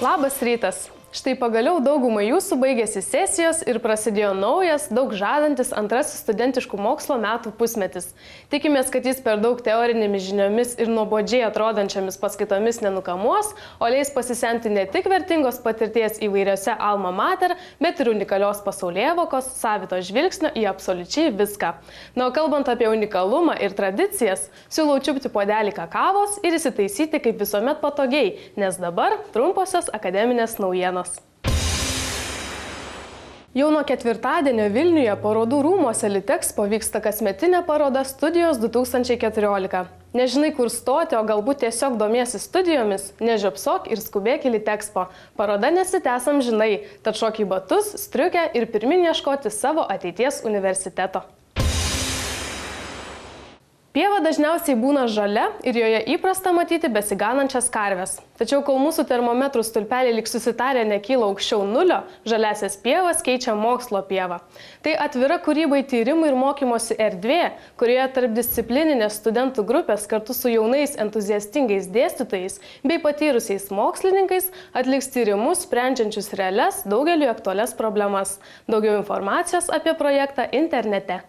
Labas rytas. Štai pagaliau daugumai jūsų baigėsi sesijos ir prasidėjo naujas, daug žadantis antrasis studentiškų mokslo metų pusmetis. Tikimės, kad jis per daug teorinėmis žiniomis ir nuobodžiai atrodančiamis paskaitomis nenukamuos, o leis pasisemti ne tik vertingos patirties įvairiose alma mater, bet ir unikalios pasaulėvokos, savito žvilgsnio į absoliučiai viską. Na, o kalbant apie unikalumą ir tradicijas, siūlau čiupti puodelį kakavos ir įsitaisyti kaip visuomet patogiai, nes dabar trumposios akademinės naujienos. Jau nuo ketvirtadienio Vilniuje parodų rūmuose Litexpo vyksta kasmetinė paroda Studijos 2014. Nežinai, kur stoti, o galbūt tiesiog domiesi studijomis, nežiopsok ir skubėk į Litexpo. Paroda nesitęs amžinai, tad šok į batus, striukę ir pirmin ieškoti savo ateities universiteto. Pieva dažniausiai būna žalia ir joje įprasta matyti besiganančias karves. Tačiau kol mūsų termometrų stulpeliai lyg susitarę nekyla aukščiau nulio, žaliasias pievas keičia mokslo pieva. Tai atvira kūrybai, tyrimų ir mokymosi erdvė, kurioje tarpdisciplininės studentų grupės kartu su jaunais entuziastingais dėstytojais bei patyrusiais mokslininkais atliks tyrimus, sprendžiančius realias, daugeliu aktualias problemas. Daugiau informacijos apie projektą internete.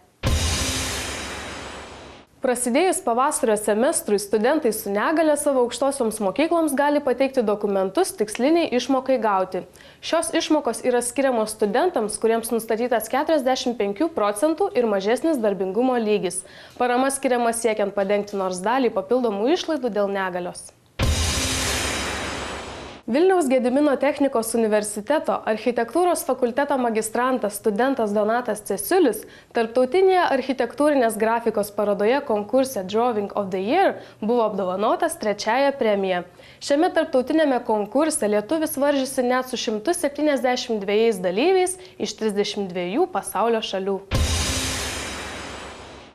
Prasidėjus pavasario semestrui, studentai su negalia savo aukštosioms mokykloms gali pateikti dokumentus tiksliniai išmokai gauti. Šios išmokos yra skiriamos studentams, kuriems nustatytas 45% ir mažesnis darbingumo lygis. Parama skiriama siekiant padengti nors dalį papildomų išlaidų dėl negalios. Vilniaus Gedimino technikos universiteto architektūros fakulteto magistrantas studentas Donatas Cesiulis tarptautinėje architektūrinės grafikos parodoje konkurse Drawing of the Year buvo apdovanotas 3-ąją premiją. Šiame tarptautinėme konkurse lietuvis varžėsi net su 172 dalyviais iš 32 pasaulio šalių.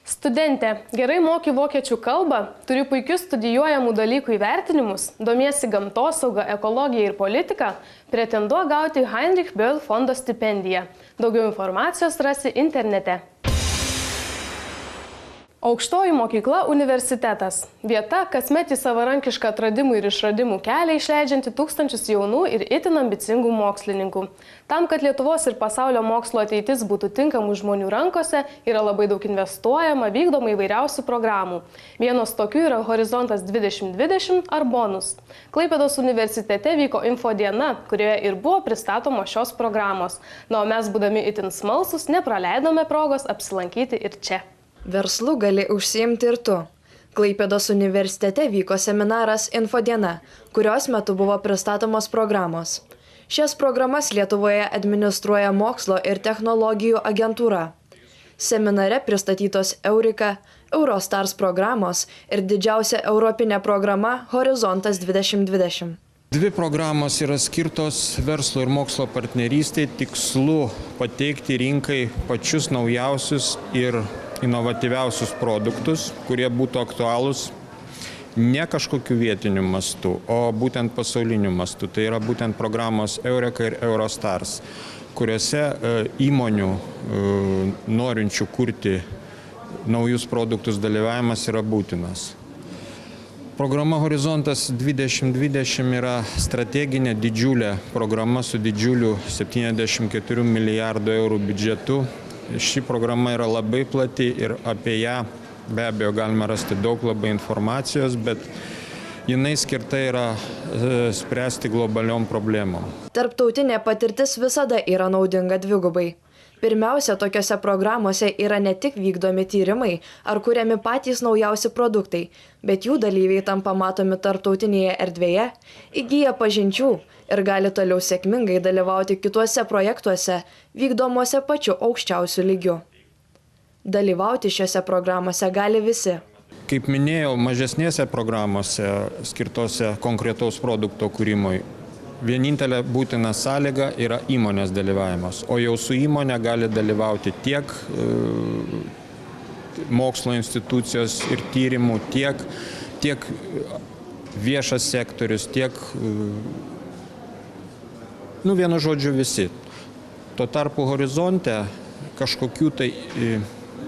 Studentė, gerai moki vokiečių kalbą, turi puikius studijuojamų dalykų įvertinimus, domiesi gamtosauga, ekologija ir politika, pretenduok gauti Heinrich Böll fondo stipendiją. Daugiau informacijos rasi internete. Aukštoji mokykla universitetas. Vieta, kasmet į savarankišką atradimų ir išradimų kelią išleidžianti tūkstančius jaunų ir itin ambicingų mokslininkų. Tam, kad Lietuvos ir pasaulio mokslo ateitis būtų tinkamų žmonių rankose, yra labai daug investuojama, vykdoma įvairiausių programų. Vienos tokių yra Horizontas 2020 ar Bonus. Klaipėdos universitete vyko infodiena, kurioje ir buvo pristatomos šios programos. Na, o mes, būdami itin smalsūs, nepraleidome progos apsilankyti ir čia. Verslu gali užsiimti ir tu. Klaipėdos universitete vyko seminaras Infodiena, kurios metu buvo pristatomos programos. Šias programas Lietuvoje administruoja Mokslo ir technologijų agentūra. Seminare pristatytos Eureka, Eurostars programos ir didžiausia europinė programa Horizontas 2020. Dvi programos yra skirtos verslo ir mokslo partnerystei, tikslu pateikti rinkai pačius naujausius ir inovatyviausius produktus, kurie būtų aktualūs ne kažkokiu vietiniu mastu, o būtent pasauliniu mastu. Tai yra būtent programos Eureka ir Eurostars, kuriuose įmonių norinčių kurti naujus produktus dalyvavimas yra būtinas. Programa Horizontas 2020 yra strateginė didžiulė programa su didžiuliu 74 milijardų eurų biudžetu. Ši programa yra labai plati ir apie ją be abejo galima rasti daug labai informacijos, bet jinai skirta yra spręsti globaliom problemom. Tarptautinė patirtis visada yra naudinga dvigubai. Pirmiausia, tokiose programuose yra ne tik vykdomi tyrimai ar kuriami patys naujausi produktai, bet jų dalyviai tampa matomi tarptautinėje erdvėje, įgyja pažinčių ir gali toliau sėkmingai dalyvauti kituose projektuose, vykdomuose pačiu aukščiausiu lygiu. Dalyvauti šiose programuose gali visi. Kaip minėjau, mažesnėse programuose skirtose konkretaus produkto kūrimui, vienintelė būtina sąlyga yra įmonės dalyvavimas, o jau su įmonė gali dalyvauti tiek mokslo institucijos ir tyrimų, tiek viešas sektorius, tiek, vienu žodžiu, visi. Tuo tarpu horizonte kažkokių tai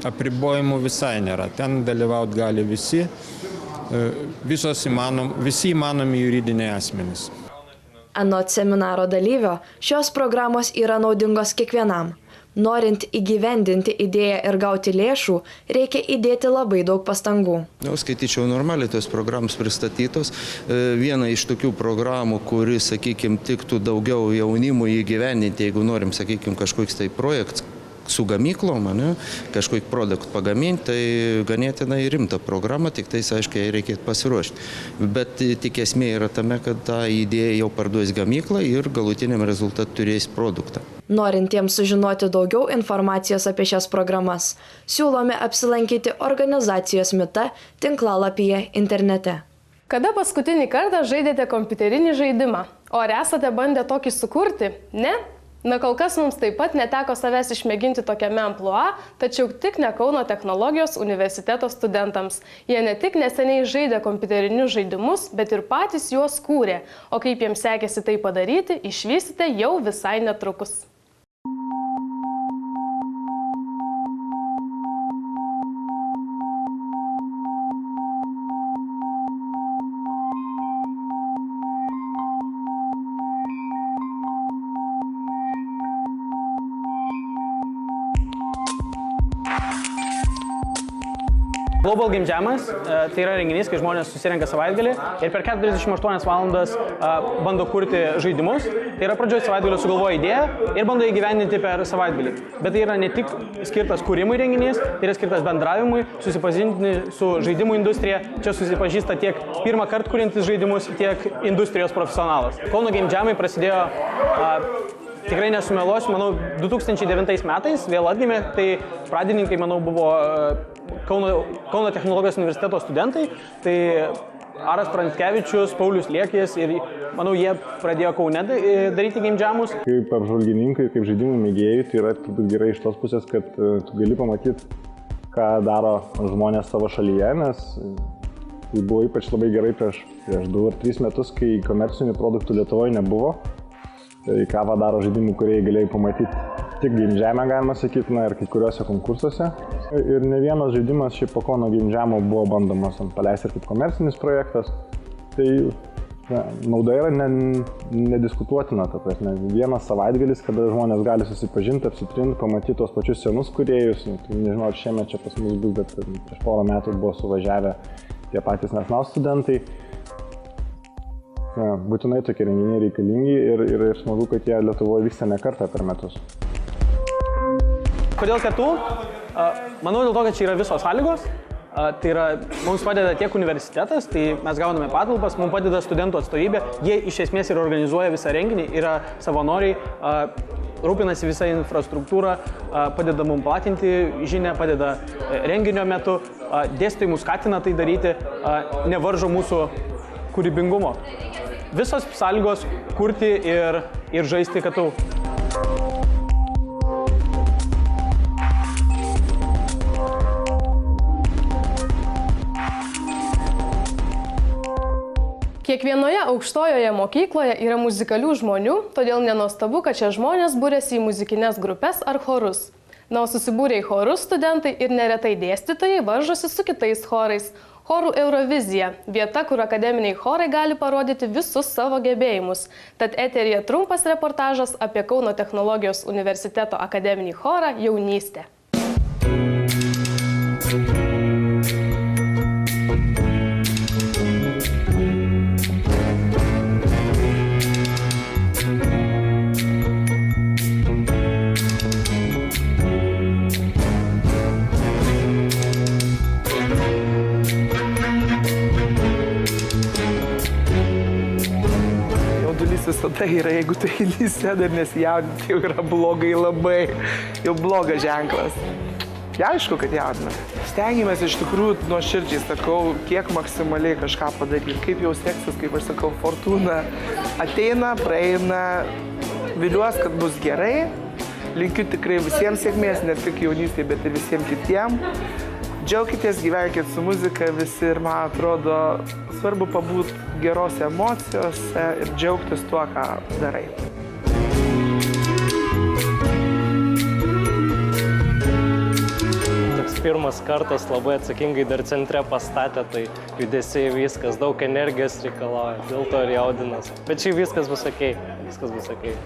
apribojimų visai nėra. Ten dalyvauti gali visi, visi įmanomi juridiniai asmenys. Anot seminaro dalyvio, šios programos yra naudingos kiekvienam. Norint įgyvendinti idėją ir gauti lėšų, reikia įdėti labai daug pastangų. Skaityčiau normaliai tos programos pristatytos. Viena iš tokių programų, kuri, sakykime, tiktų daugiau jaunimui įgyvendinti, jeigu norim, sakykime, kažkoks tai projektas su gamyklom, kažkokį produktą pagaminti, tai ganėtinai rimta programa, tik tais, aiškiai, reikėtų pasiruošti. Bet tik esmė yra tame, kad tą idėją jau parduos gamyklą ir galutiniam rezultatui turės produktą. Norintiems sužinoti daugiau informacijos apie šias programas, siūlome apsilankyti organizacijos Mita tinklalapyje internete. Kada paskutinį kartą žaidėte kompiuterinį žaidimą? O ar esate bandę tokį sukurti? Ne? Na, kol kas mums taip pat neteko savęs išmėginti tokiame amplua, tačiau tik ne Kauno technologijos universiteto studentams. Jie ne tik neseniai žaidė kompiuterinius žaidimus, bet ir patys juos kūrė. O kaip jiems sekėsi tai padaryti, išvysite jau visai netrukus. Global Game Jamas tai yra renginys, kai žmonės susirenka savaitgalį ir per 48 valandas bando kurti žaidimus. Tai yra pradžioje savaitgalio sugalvoja idėją ir bando įgyvendinti per savaitgalį. Bet tai yra ne tik skirtas kūrimui renginys, tai yra skirtas bendravimui, susipažinti su žaidimų industrija. Čia susipažįsta tiek pirmą kartą kuriantis žaidimus, tiek industrijos profesionalas. Kauno Game Jamai prasidėjo tikrai nesumeluosiu, manau, 2009 metais vėl atgimė, tai pradininkai, manau, buvo Kauno technologijos universiteto studentai, tai Aras Pranckevičius, Paulius Liekis ir, manau, jie pradėjo Kaune daryti game jamus. Kaip apžvalgininkai, kaip žaidimų mėgėjai, tai yra turbūt gerai iš tos pusės, kad tu gali pamatyti, ką daro žmonės savo šalyje, nes tai buvo ypač labai gerai prieš 2 ar 3 metus, kai komercinių produktų Lietuvoje nebuvo. Tai ką daro žaidimų, kurie galėjai pamatyti tik game jam'e, galima sakyti, ir kai kuriuose konkursuose. Ir ne vienas žaidimas šiaip po Kauno game jam'o buvo bandomas paleisti ir kaip komercinis projektas. Tai nauda yra nediskutuotina, ta prasme. Vienas savaitgalis, kada žmonės gali susipažinti, apsitrinti, pamatyti tos pačius senus kūrėjus. Tai nežinau, ar šiemet čia pas mus bus, bet prieš porą metų buvo suvažiavę tie patys Nesnau studentai. Būtinai tokie renginiai reikalingi ir smagu, kad jie Lietuvoje vyksta ne kartą per metus. Kodėl ketų? Manau dėl to, kad čia yra visos sąlygos. Tai yra, mums padeda tiek universitetas, tai mes gauname patalpas, mums padeda studentų atstovybė, jie iš esmės ir organizuoja visą renginį, yra savanoriai, rūpinasi visą infrastruktūrą, padeda mums platinti žinią, padeda renginio metu, dėstytojai mus skatina tai daryti, nevaržo mūsų kūrybingumo. Visos sąlygos kurti ir žaisti KTU. Kiekvienoje aukštojoje mokykloje yra muzikalių žmonių, todėl nenuostabu, kad šie žmonės būrėsi į muzikines grupes ar chorus. Na, o susibūrę į chorus studentai ir neretai dėstytojai varžosi su kitais chorais. Chorų Eurovizija – vieta, kur akademiniai chorai gali parodyti visus savo gebėjimus. Tad eteryje trumpas reportažas apie Kauno technologijos universiteto akademinį chorą Jaunystė. Visada yra, jeigu tu eini sėdą ir nesijaudinti, tai jau yra blogai labai, jau blogas ženklas. Ja, aišku, kad jaudina. Stengiamės iš tikrųjų nuoširdžiai, sakau, kiek maksimaliai kažką padaryti, kaip jau seksis, kaip aš sakau, fortūna ateina, praeina, viliuos, kad bus gerai, linkiu tikrai visiems sėkmės, ne tik Jaunystėje, bet ir visiems kitiems. Džiaukitės, gyvenkit su muzika visi ir man atrodo svarbu pabūti gerose emocijose ir džiaugtis tuo, ką darai. Toks pirmas kartas labai atsakingai dar centre pastatė, tai judesiai viskas, daug energijos reikalauja, dėl to ir jaudinas. Bet šiaip viskas bus okei, viskas bus okei.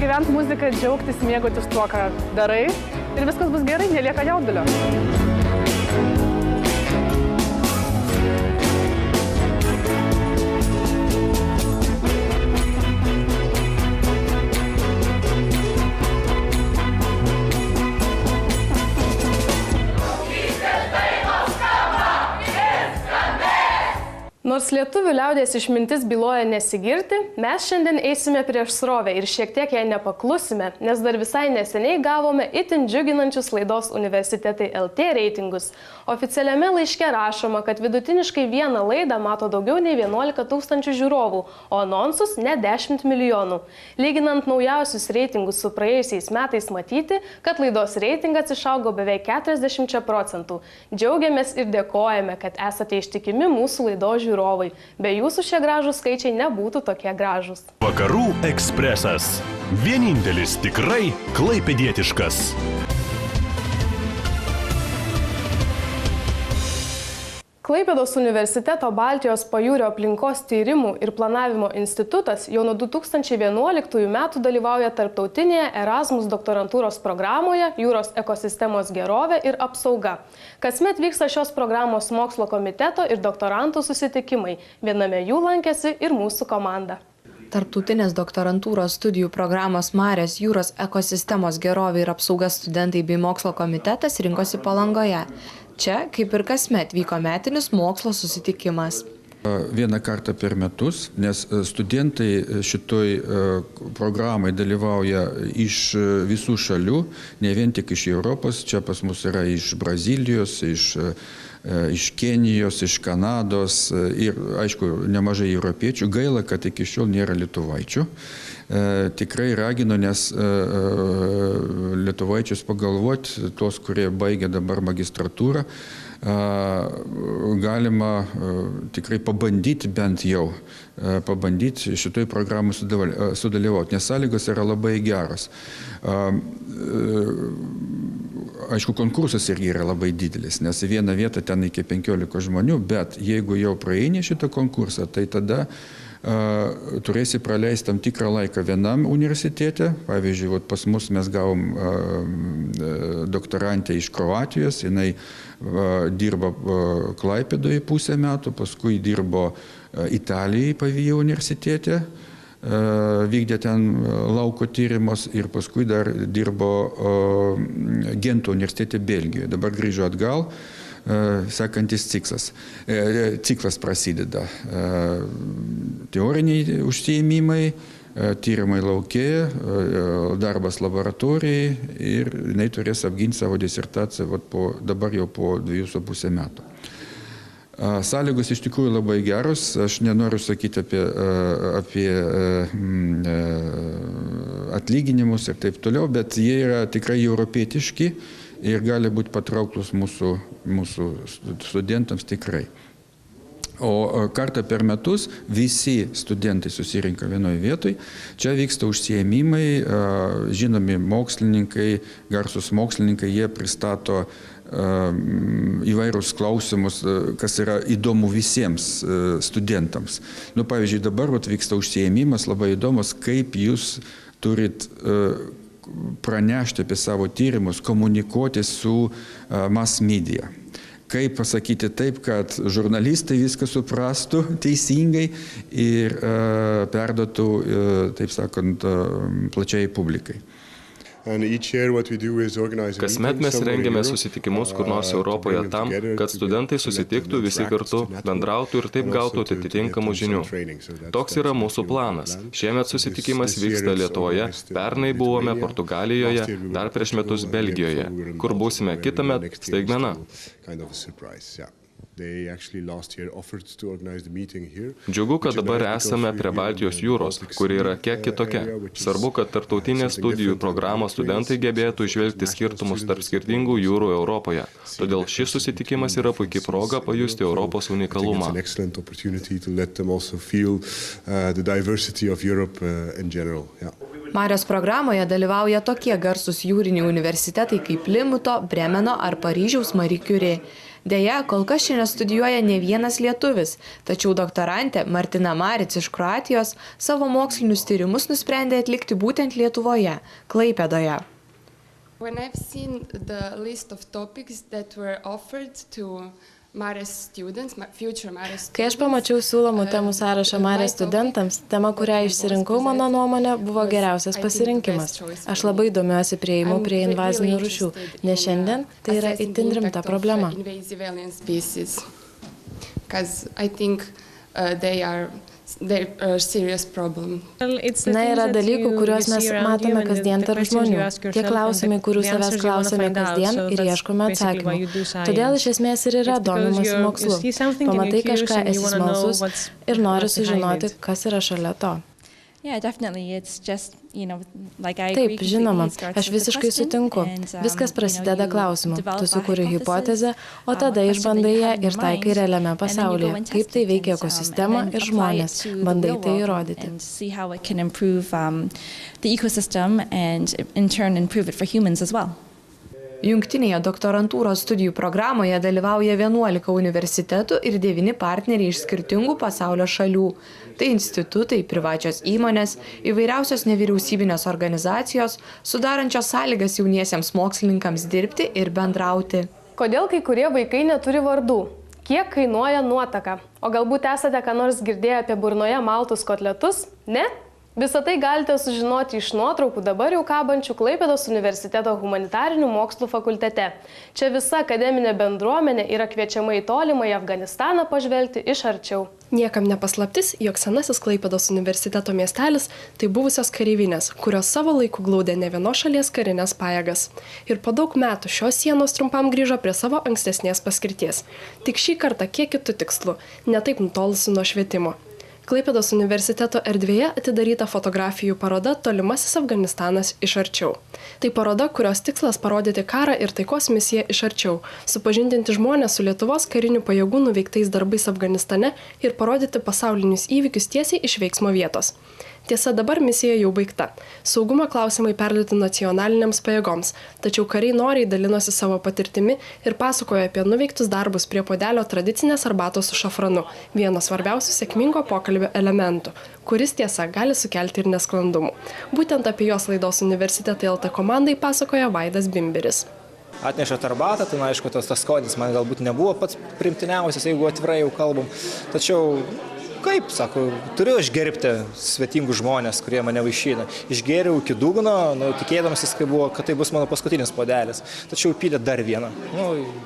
Gyventi muziką, džiaugtis, mėgautis tuo, ką darai ir viskas bus gerai, nelieka jaudulio. Nors lietuvių liaudies išmintis byloja nesigirti, mes šiandien eisime prieš srovę ir šiek tiek jai nepaklusime, nes dar visai neseniai gavome itin džiuginančius laidos Universitetai LT reitingus. Oficialiame laiške rašoma, kad vidutiniškai vieną laidą mato daugiau nei 11 000 žiūrovų, o anonsus ne 10 milijonų. Lyginant naujausius reitingus su praėjusiais metais matyti, kad laidos reitingas išaugo beveik 40%. Džiaugiamės ir dėkojame, kad esate ištikimi mūsų laidos žiūrovai. Be jūsų šie gražūs skaičiai nebūtų tokie gražūs. Vakarų ekspresas. Vienintelis tikrai klaipėdietiškas. Klaipėdos universiteto Baltijos pajūrio aplinkos tyrimų ir planavimo institutas jau nuo 2011 metų dalyvauja tarptautinėje Erasmus doktorantūros programoje Jūros ekosistemos gerovė ir apsauga. Kasmet vyksta šios programos mokslo komiteto ir doktorantų susitikimai. Viename jų lankėsi ir mūsų komanda. Tarptautinės doktorantūros studijų programos Marės Jūros ekosistemos gerovė ir apsauga studentai bei mokslo komitetas rinkosi Palangoje. Čia, kaip ir kasmet, vyko metinis mokslo susitikimas. Vieną kartą per metus, nes studentai šitoj programai dalyvauja iš visų šalių, ne vien tik iš Europos, čia pas mus yra iš Brazilijos, iš Kenijos, iš Kanados ir, aišku, nemažai europiečių. Gaila, kad iki šiol nėra lietuvaičių. Tikrai ragino, nes lietuvaičius pagalvoti, tos, kurie baigia dabar magistratūrą, galima tikrai pabandyti bent jau, pabandyti šitoj programų sudalyvauti, nes sąlygos yra labai geros. Aišku, konkursas irgi yra labai didelis, nes į vieną vietą ten iki 15 žmonių, bet jeigu jau praeini šitą konkursą, tai tada turėsi praleisti tam tikrą laiką vienam universitete. Pavyzdžiui, pas mus mes gavom doktorantę iš Kroatijos, jinai dirbo Klaipėdoje pusę metų, paskui dirbo Italijai Pavijo universitete, vykdė ten lauko tyrimus ir paskui dar dirbo Gento universitete Belgijoje. Dabar grįžo atgal. Sekantis ciklas prasideda. Teoriniai užsiėmimai, tyrimai lauke, darbas laboratorijai ir jinai turės apginti savo disertaciją dabar jau po 2,5 metų. Sąlygos iš tikrųjų labai geros, aš nenoriu sakyti apie atlyginimus ir taip toliau, bet jie yra tikrai europietiški ir gali būti patrauklus mūsų studentams tikrai. O kartą per metus visi studentai susirinka vienoje vietoje. Čia vyksta užsiėmimai, žinomi mokslininkai, garsus mokslininkai, jie pristato įvairius klausimus, kas yra įdomu visiems studentams. Pavyzdžiui, dabar vyksta užsiėmimas labai įdomus, kaip jūs turit pranešti apie savo tyrimus, komunikuoti su mass media. Kaip pasakyti taip, kad žurnalistai viską suprastų teisingai ir perduotų, taip sakant, plačiai publikai. Kasmet mes rengiame susitikimus kur nors Europoje tam, kad studentai susitiktų visi kartu, bendrautų ir taip gautų atitinkamų žinių. Toks yra mūsų planas. Šiemet susitikimas vyksta Lietuvoje, pernai buvome Portugalijoje, dar prieš metus Belgijoje, kur būsime kitąmet staigmena. Džiugu, kad dabar esame prie Baltijos jūros, kuri yra kiek kitokia. Svarbu, kad tarptautinės studijų programos studentai gebėtų išvelgti skirtumus tarp skirtingų jūrų Europoje. Todėl šis susitikimas yra puikiai proga pajusti Europos unikalumą. Marios programoje dalyvauja tokie garsūs jūriniai universitetai kaip Limuto, Bremeno ar Paryžiaus Marie Curie. Deja, kol kas čia nestudijuoja ne vienas lietuvis, tačiau doktorantė Martina Maric iš Kroatijos savo mokslinius tyrimus nusprendė atlikti būtent Lietuvoje, Klaipėdoje. Kai aš pamačiau siūlomų temų sąrašą Marės studentams, tema, kurią išsirinkau, mano nuomonė, buvo geriausias pasirinkimas. Aš labai domiuosi priėjimu prie invazinių rūšių, nes šiandien tai yra itin rimta problema. Na, yra dalykų, kuriuos mes matome kasdien tarp žmonių. Tie klausimai, kurių savęs klausome kasdien ir ieškome atsakymų. Todėl iš esmės ir yra domimasi mokslu. Pamatai kažką, esi smalsus ir nori sužinoti, kas yra šalia to. Taip, žinoma, aš visiškai sutinku. Viskas prasideda klausimu. Tu sukuri hipotezę, o tada išbandai ją ir taikai realiame pasaulyje. Kaip tai veikia ekosistemą ir žmonės. Bandai tai įrodyti. Jungtinėje doktorantūros studijų programoje dalyvauja 11 universitetų ir 9 partneriai iš skirtingų pasaulio šalių. Tai institutai, privačios įmonės, įvairiausios nevyriausybinės organizacijos, sudarančios sąlygas jauniesiems mokslininkams dirbti ir bendrauti. Kodėl kai kurie vaikai neturi vardų? Kiek kainuoja nuotaka? O galbūt esate ką nors girdėję apie burnoje maltus kotletus? Ne? Visą tai galite sužinoti iš nuotraukų dabar jau kabančių Klaipėdos universiteto humanitarinių mokslų fakultete. Čia visa akademinė bendruomenė yra kviečiama į tolimą į Afganistaną pažvelgti iš arčiau. Niekam nepaslaptis, jog senasis Klaipėdos universiteto miestelis tai buvusios kareivinės, kurios savo laiku glaudė ne vienos šalies karinės pajėgas. Ir po daug metų šios sienos trumpam grįžo prie savo ankstesnės paskirties. Tik šį kartą kiek kitų tikslų, netaip nutolusi nuo švietimo. Klaipėdos universiteto erdvėje atidaryta fotografijų paroda Tolimasis Afganistanas iš arčiau. Tai paroda, kurios tikslas parodyti karą ir taikos misiją iš arčiau, supažindinti žmonės su Lietuvos karinių pajėgų nuveiktais darbais Afganistane ir parodyti pasaulinius įvykius tiesiai iš veiksmo vietos. Tiesa, dabar misija jau baigta. Saugumo klausimai perduoti nacionalinėms pajėgoms, tačiau kariai noriai dalinosi savo patirtimi ir pasakojo apie nuveiktus darbus prie puodelio tradicinės arbatos su šafranu, vienas svarbiausių sėkmingo pokalbio elementų, kuris tiesa gali sukelti ir nesklandumų. Būtent apie jos laidos Universitetai LT komandai pasakoja Vaidas Bimbiris. Atnešėt arbatą, tai aišku, tas skonis man galbūt nebuvo pats primtiniausias, jeigu atvirai jau kalbam, tačiau kaip, sako, turiu aš gerbti svetingus žmonės, kurie mane vaišina. Išgėriau iki dugno, tikėdamasis, kad tai bus mano paskutinis puodelis. Tačiau įpylė dar vieną.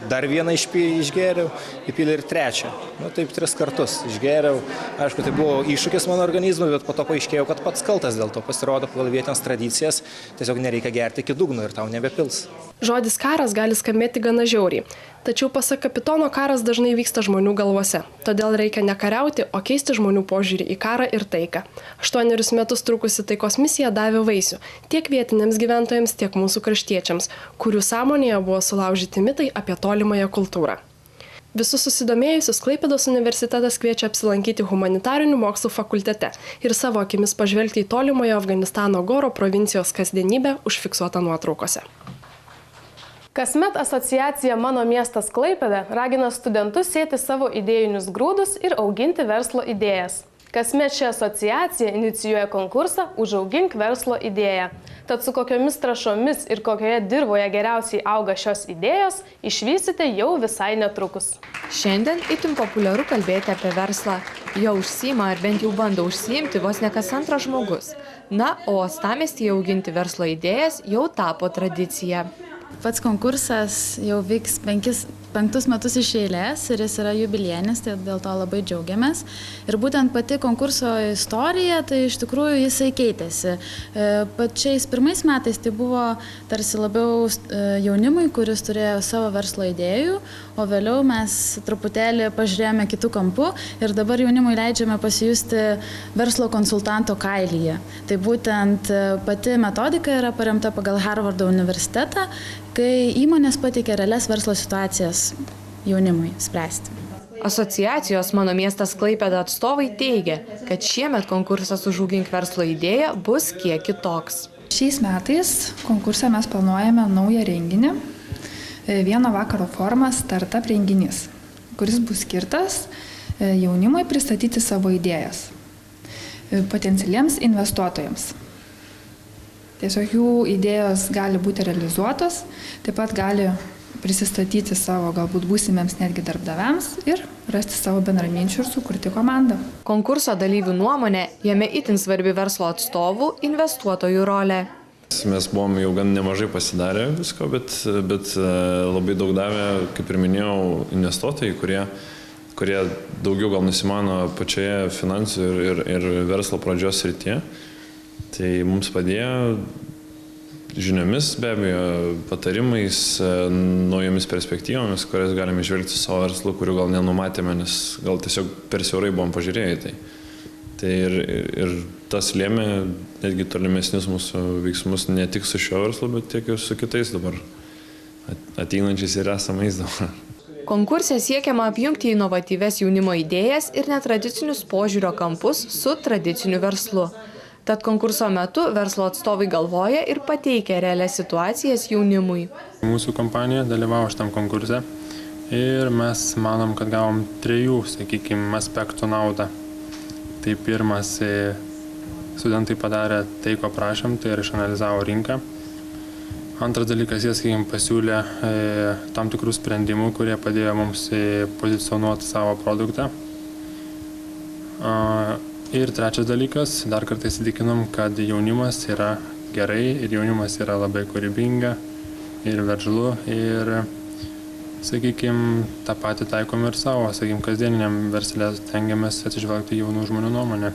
Dar vieną išgėriau, įpylė ir trečią. Taip 3 kartus išgėriau. Aišku, tai buvo iššūkis mano organizmui, bet po to paaiškėjau, kad pats kaltas dėl to. Pasirodo, pagal vietines tradicijas tiesiog nereikia gerti iki dugno ir tau nebepils. Žodis karas gali skambėti gana žiauriai. Tačiau pasak kapitono, karas dažnai vyksta žmonių galvose. Todėl reikia ne kariauti, o keisti žmonių požiūrį į karą ir taiką. 8 metus trukusi taikos misija davė vaisių tiek vietiniams gyventojams, tiek mūsų kraštiečiams, kurių sąmonėje buvo sulaužyti mitai apie tolimąją kultūrą. Visus susidomėjusius Klaipėdos universitetas kviečia apsilankyti humanitarinių mokslų fakultete ir savo akimis pažvelgti į tolimojo Afganistano Goro provincijos kasdienybę užfiksuotą nuotraukose. Kasmet asociacija Mano miestas Klaipėda ragina studentus sėti savo idėjinius grūdus ir auginti verslo idėjas. Kasmet ši asociacija inicijuoja konkursą Užaugink verslo idėją. Tad su kokiomis trąšomis ir kokioje dirvoje geriausiai auga šios idėjos, išvysite jau visai netrukus. Šiandien itin populiaru kalbėti apie verslą. Jo užsiima ar bent jau bando užsiimti vos ne kas antras žmogus. Na, o uostamiestyje auginti verslo idėjas jau tapo tradicija. Pats konkursas jau vyks 5 metus iš eilės ir jis yra jubiliejinis, tai dėl to labai džiaugiamės. Ir būtent pati konkurso istorija, tai iš tikrųjų jisai keitėsi. Pačiais pirmais metais tai buvo tarsi labiau jaunimui, kuris turėjo savo verslo idėjų, o vėliau mes truputėlį pažiūrėjome kitų kampų ir dabar jaunimui leidžiame pasijusti verslo konsultanto kailyje. Tai būtent pati metodika yra paremta pagal Harvardo universitetą, kai įmonės pateikia realias verslo situacijas jaunimui spręsti. Asociacijos Mano miestas Klaipėda atstovai teigia, kad šiemet konkursas Užaugink verslo idėją bus kiek kitoks. Šiais metais konkurse mes planuojame naują renginį, vieno vakaro forma startup renginys, kuris bus skirtas jaunimui pristatyti savo idėjas potencialiems investuotojams. Tiesiog jų idėjos gali būti realizuotos, taip pat gali prisistatyti savo galbūt būsimiems netgi darbdaviams ir rasti savo bendraminčių ir sukurti komandą. Konkurso dalyvių nuomonė, jame itin svarbi verslo atstovų, investuotojų rolė. Mes buvom jau gan nemažai pasidarę visko, bet labai daug davė, kaip ir minėjau, investuotojai, kurie daugiau gal nusimano pačioje finansų ir verslo pradžios srityje. Tai mums padėjo žiniomis, be abejo, patarimais, naujomis perspektyvomis, kurias galime žvelgti savo verslu, kurių gal nenumatėme, nes gal tiesiog per siaurai buvom pažiūrėję tai. Tai ir tas lėmė netgi tolimesnius mūsų veiksmus ne tik su šiuo verslu, bet tiek ir su kitais dabar ateinančiais ir esamais dabar. Konkurse siekiama apjungti inovatyvias jaunimo idėjas ir netradicinius požiūrio kampus su tradiciniu verslu. Tad konkurso metu verslo atstovai galvoja ir pateikia realias situacijas jaunimui. Mūsų kompanija dalyvavo šitam konkurse ir mes manom, kad gavom 3, sakykime, aspektų naudą. Tai pirmas, studentai padarė tai, ko prašėm, tai ir išanalizavo rinką. Antras dalykas, jie, sakykime, pasiūlė tam tikrų sprendimų, kurie padėjo mums pozicionuoti savo produktą. Ir trečias dalykas, dar kartą įsitikinom, kad jaunimas yra gerai ir jaunimas yra labai kūrybinga ir veržlu ir, sakykime, tą patį taikom ir savo, sakykime, kasdieniniam versle stengiamės atsižvelgti jaunų žmonių nuomonę.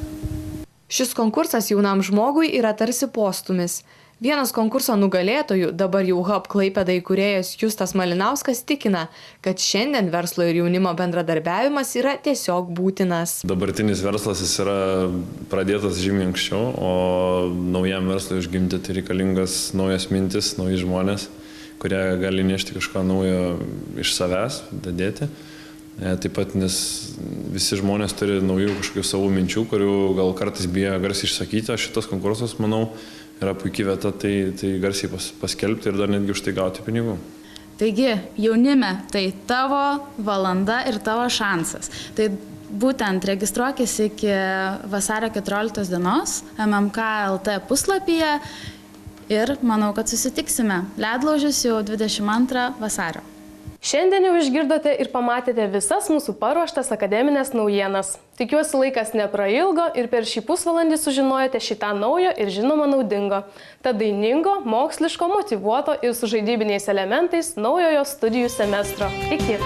Šis konkursas jaunam žmogui yra tarsi postūmis. Vienas konkurso nugalėtojų, dabar jau Hub Klaipėda įkūrėjas Justas Malinauskas tikina, kad šiandien verslo ir jaunimo bendradarbiavimas yra tiesiog būtinas. Dabartinis verslas jis yra pradėtas žymiai anksčiau, o naujam verslui užgimti tai reikalingas naujas mintis, nauji žmonės, kurie gali nešti kažką naujo iš savęs, dadėti. Taip pat, nes visi žmonės turi naujų kažkokių savų minčių, kurių gal kartais bijo garsiai išsakyti, o šitas konkursas, manau, yra puikiai vieta tai garsiai paskelbti ir dar netgi už tai gauti pinigų. Taigi, jaunime, tai tavo valanda ir tavo šansas. Tai būtent registruokis iki vasario 14 dienos MMK.lt puslapyje ir manau, kad susitiksime. Ledlaužis jau 22 vasario. Šiandien jau išgirdote ir pamatėte visas mūsų paruoštas akademinės naujienas. Tikiuosi, laikas neprailgo ir per šį pusvalandį sužinojote šitą naujo ir žinoma naudingo. Tad dainingo, moksliško, motyvuoto ir su žaidybiniais elementais naujojo studijų semestro. Iki!